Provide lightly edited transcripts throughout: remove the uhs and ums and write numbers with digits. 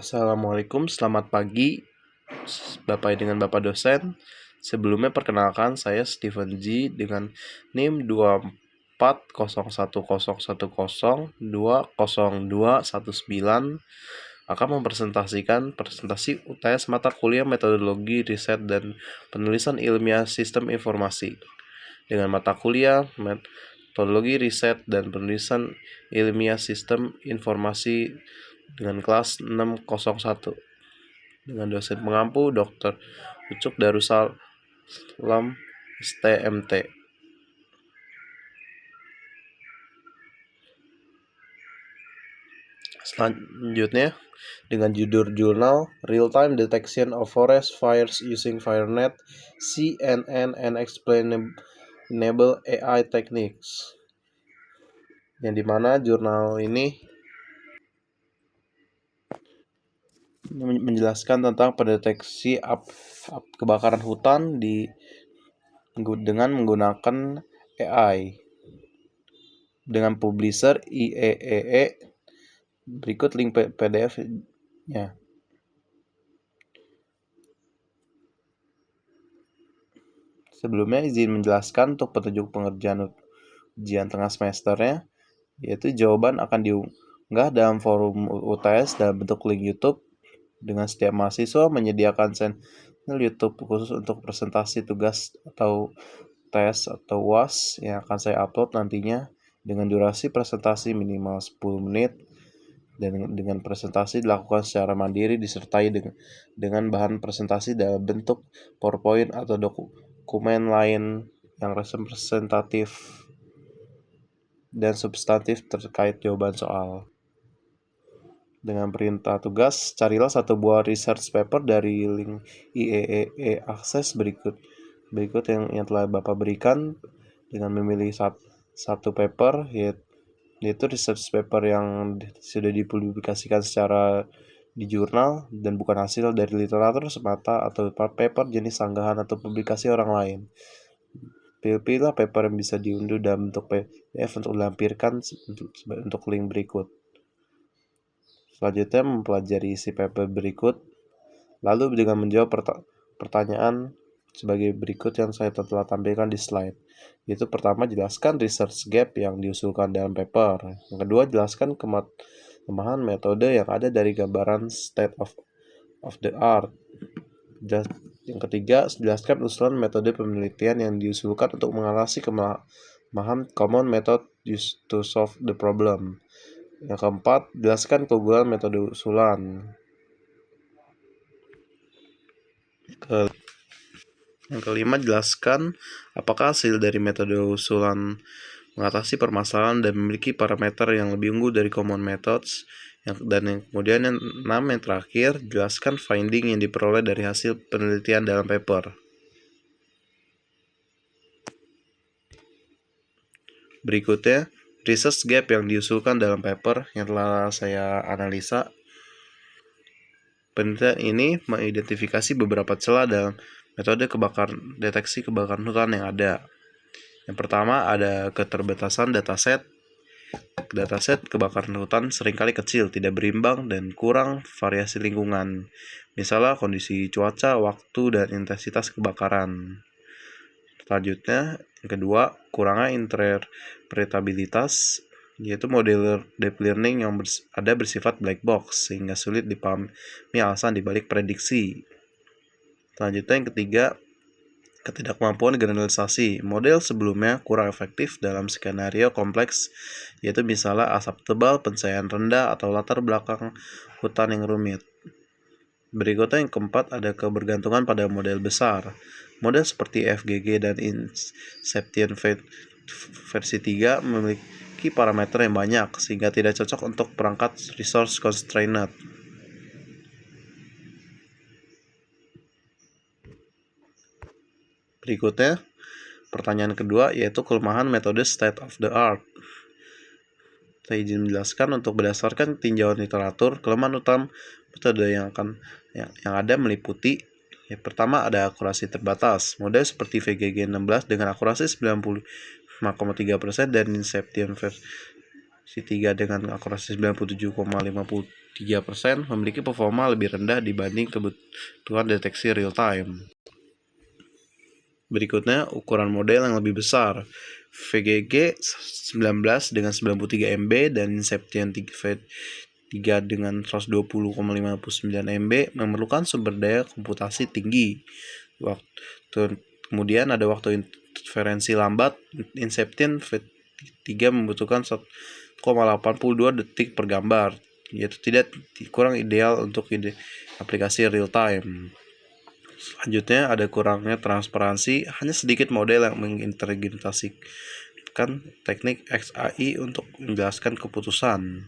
Assalamualaikum, selamat pagi Bapak dosen. Sebelumnya perkenalkan saya Steven G dengan NIM 240100102019 akan mempresentasikan presentasi UTS mata kuliah metodologi riset dan penulisan ilmiah sistem informasi dengan mata kuliah metodologi riset dan penulisan ilmiah sistem informasi dengan kelas 601 dengan dosen pengampu Dr. Ucuk Darussalam STMT. Selanjutnya dengan jurnal Real-Time Detection of Forest Fires Using FireNet, CNN and Explainable AI Techniques, yang dimana jurnal ini menjelaskan tentang pendeteksi kebakaran hutan dengan menggunakan AI dengan publisher IEEE. Berikut link PDF-nya. Sebelumnya izin menjelaskan untuk petunjuk pengerjaan ujian tengah semesternya, yaitu jawaban akan diunggah dalam forum UTS dalam bentuk link YouTube. Dengan setiap mahasiswa menyediakan channel YouTube khusus untuk presentasi tugas atau tes atau UAS yang akan saya upload nantinya dengan durasi presentasi minimal 10 menit dan dengan presentasi dilakukan secara mandiri disertai dengan bahan presentasi dalam bentuk PowerPoint atau dokumen lain yang representatif dan substantif terkait jawaban soal. Dengan perintah tugas, carilah satu buah research paper dari link IEEE akses berikut yang telah Bapak berikan dengan memilih satu paper, yaitu research paper yang sudah dipublikasikan secara di jurnal dan bukan hasil dari literatur semata atau paper jenis sanggahan atau publikasi orang lain. Pilihlah paper yang bisa diunduh dalam bentuk PDF untuk dilampirkan untuk link berikut. Selanjutnya mempelajari isi paper berikut, lalu dengan menjawab pertanyaan sebagai berikut yang saya telah tampilkan di slide. Yaitu pertama, jelaskan research gap yang diusulkan dalam paper. Yang kedua, jelaskan kelemahan metode yang ada dari gambaran state of the art. Yang ketiga, jelaskan usulan metode penelitian yang diusulkan untuk mengatasi kelemahan common method used to solve the problem. Yang keempat, jelaskan keunggulan metode usulan. Yang kelima, jelaskan apakah hasil dari metode usulan mengatasi permasalahan dan memiliki parameter yang lebih unggul dari common methods. Dan yang kemudian yang enam, yang terakhir, jelaskan finding yang diperoleh dari hasil penelitian dalam paper. Berikutnya, research gap yang diusulkan dalam paper yang telah saya analisa. Penelitian ini mengidentifikasi beberapa celah dalam metode deteksi kebakaran hutan yang ada. Yang pertama, ada keterbatasan dataset. Dataset kebakaran hutan seringkali kecil, tidak berimbang, dan kurang variasi lingkungan. Misalnya kondisi cuaca, waktu, dan intensitas kebakaran. Selanjutnya, yang kedua, kurangnya interpretabilitas, yaitu model deep learning yang ada bersifat black box, sehingga sulit dipahami alasan dibalik prediksi. Selanjutnya, yang ketiga, ketidakmampuan generalisasi. Model sebelumnya kurang efektif dalam skenario kompleks, yaitu misalnya asap tebal, pencahayaan rendah, atau latar belakang hutan yang rumit. Berikutnya yang keempat, ada kebergantungan pada model besar. Model seperti FGG dan Inception versi 3 memiliki parameter yang banyak, sehingga tidak cocok untuk perangkat resource constrained. Berikutnya, pertanyaan kedua, yaitu kelemahan metode state of the art. Saya izin menjelaskan untuk berdasarkan tinjauan literatur, kelemahan utama metode yang ada meliputi, yang pertama ada akurasi terbatas. Model seperti VGG 16 dengan akurasi 95,3% dan Inception Si3 dengan akurasi 97,53% memiliki performa lebih rendah dibanding kebutuhan deteksi real time. Berikutnya, ukuran model yang lebih besar. VGG 19 dengan 93 MB dan Inception V3 dengan 120,59 MB memerlukan sumber daya komputasi tinggi. Kemudian ada waktu interferensi lambat. Inception V3 membutuhkan 1,82 detik per gambar, yaitu kurang ideal untuk aplikasi real time. Selanjutnya ada kurangnya transparansi, hanya sedikit model yang mengintegrasikan teknik XAI untuk menjelaskan keputusan.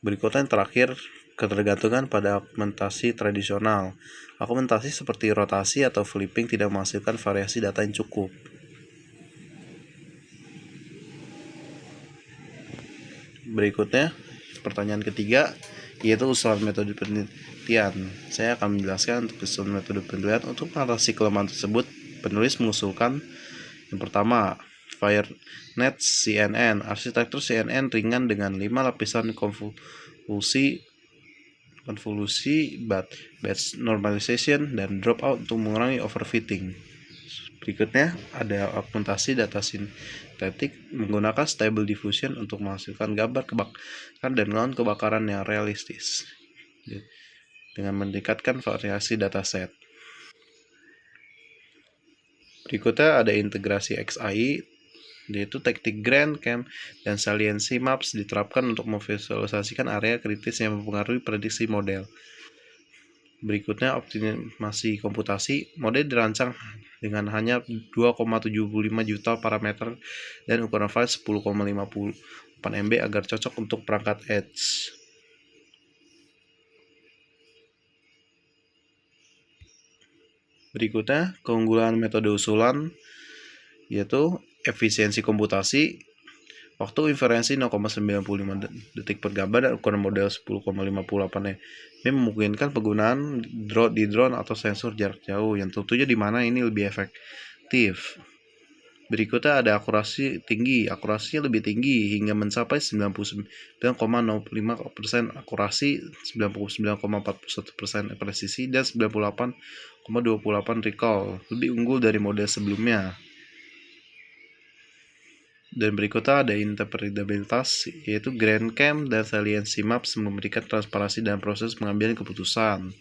Berikutnya yang terakhir, ketergantungan pada augmentasi tradisional. Augmentasi seperti rotasi atau flipping tidak menghasilkan variasi data yang cukup. Berikutnya, pertanyaan ketiga, yaitu usulan metode penelitian. Saya akan menjelaskan untuk usulan metode penelitian. Untuk mengatasi kelemahan tersebut, penulis mengusulkan yang pertama, FireNet CNN. Arsitektur CNN ringan dengan 5 lapisan konvolusi batch normalization dan dropout untuk mengurangi overfitting. Berikutnya ada augmentasi data sintetik menggunakan Stable Diffusion untuk menghasilkan gambar kebakaran dan lawan kebakaran yang realistis dengan meningkatkan variasi dataset. Berikutnya ada integrasi XAI, yaitu teknik GrandCam dan Saliency Maps diterapkan untuk memvisualisasikan area kritis yang mempengaruhi prediksi model. Berikutnya optimasi komputasi. Model dirancang dengan hanya 2,75 juta parameter dan ukuran file 10,58 MB agar cocok untuk perangkat edge. Berikutnya keunggulan metode usulan, yaitu efisiensi komputasi. Waktu inferensi 0,95 detik per gambar dan ukuran model 10,58 MB memungkinkan penggunaan di drone atau sensor jarak jauh yang tentunya di mana ini lebih efektif. Berikutnya ada akurasi tinggi. Akurasinya lebih tinggi hingga mencapai 99,05% akurasi, 99,41% presisi, dan 98,28% recall. Lebih unggul dari model sebelumnya. Dan berikutnya ada interpretabilitas, yaitu GrandCam dan Saliency Maps memberikan transparansi dalam proses pengambilan keputusan.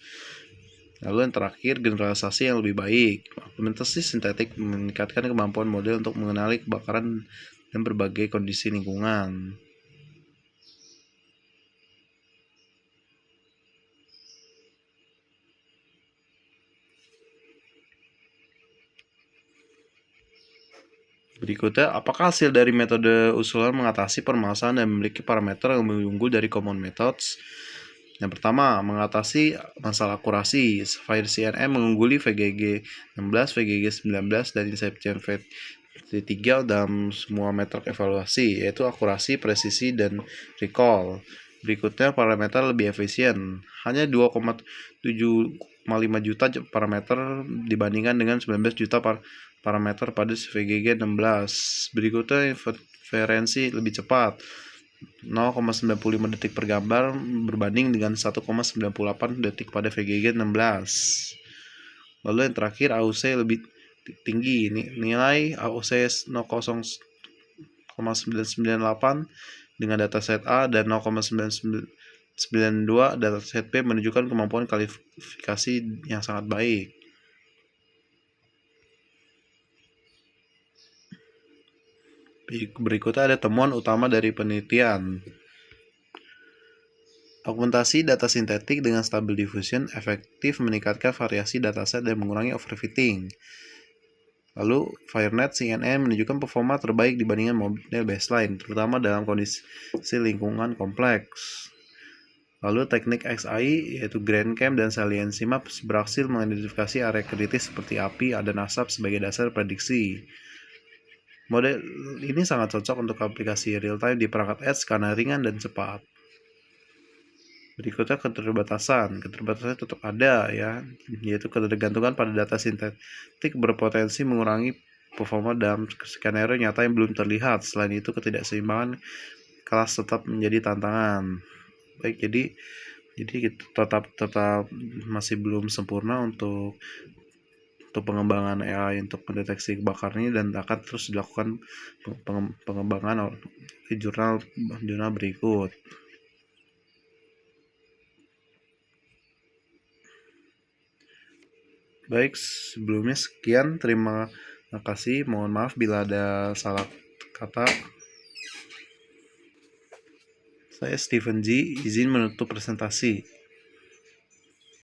Lalu yang terakhir, generalisasi yang lebih baik. Augmentasi sintetik meningkatkan kemampuan model untuk mengenali kebakaran dan berbagai kondisi lingkungan. Berikutnya, apakah hasil dari metode usulan mengatasi permasalahan dan memiliki parameter yang lebih unggul dari common methods? Yang pertama, mengatasi masalah akurasi. FireCNN mengungguli VGG 16, VGG 19, dan Inception V3 dalam semua metrik evaluasi, yaitu akurasi, presisi, dan recall. Berikutnya, parameter lebih efisien. Hanya 2,75 juta parameter dibandingkan dengan 19 juta parameter pada VGG 16. Berikutnya, inferensi lebih cepat. 0,95 detik per gambar berbanding dengan 1,98 detik pada VGG 16. Lalu yang terakhir, AUC lebih tinggi. Nilai AUC 0,998 dengan dataset A dan 0,992 dataset B menunjukkan kemampuan kualifikasi yang sangat baik. Berikutnya ada temuan utama dari penelitian. Augmentasi data sintetik dengan Stable Diffusion efektif meningkatkan variasi dataset dan mengurangi overfitting. Lalu, FireNet CNN menunjukkan performa terbaik dibandingkan model baseline, terutama dalam kondisi lingkungan kompleks. Lalu, teknik XAI, yaitu GrandCam dan Saliency Maps, berhasil mengidentifikasi area kritis seperti api dan asap sebagai dasar prediksi. Model ini sangat cocok untuk aplikasi real-time di perangkat edge karena ringan dan cepat. Berikutnya keterbatasan. Keterbatasan tetap ada ya, yaitu ketergantungan pada data sintetik berpotensi mengurangi performa dalam skenario nyata yang belum terlihat. Selain itu, ketidakseimbangan kelas tetap menjadi tantangan. Baik, jadi kita tetap masih belum sempurna untuk pengembangan AI untuk mendeteksi kebakaran ini, dan akan terus dilakukan pengembangan di jurnal berikut. Baik, sebelumnya sekian, terima kasih. Mohon maaf bila ada salah kata. Saya Steven G, izin menutup presentasi.